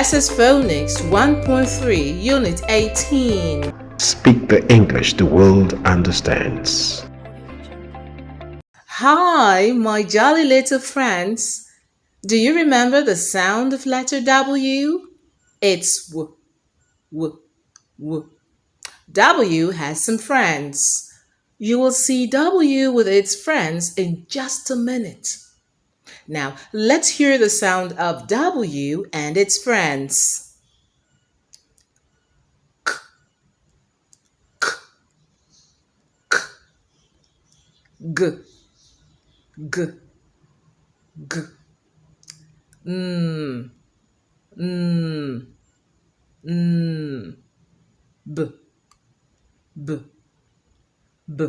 SSSS Phonics 1.3 Unit 18. Speak the English the world understands. Hi, my jolly little friends. Do you remember the sound of letter W? It's W, W, W. W has some friends. You will see W with its friends in just a minute. Now, let's hear the sound of W and its friends. K, k, k. G, g, g. Mm, mm, mm. B, b, b.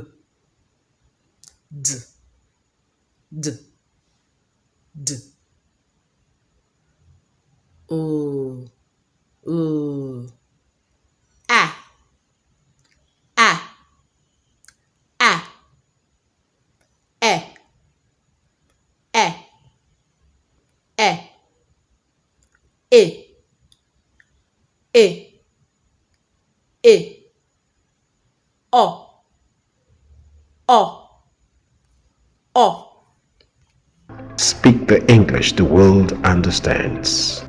D, d, d. O, o. A, a, a. E, e, e. E, e, e. O, o, o. Speak the English the world understands.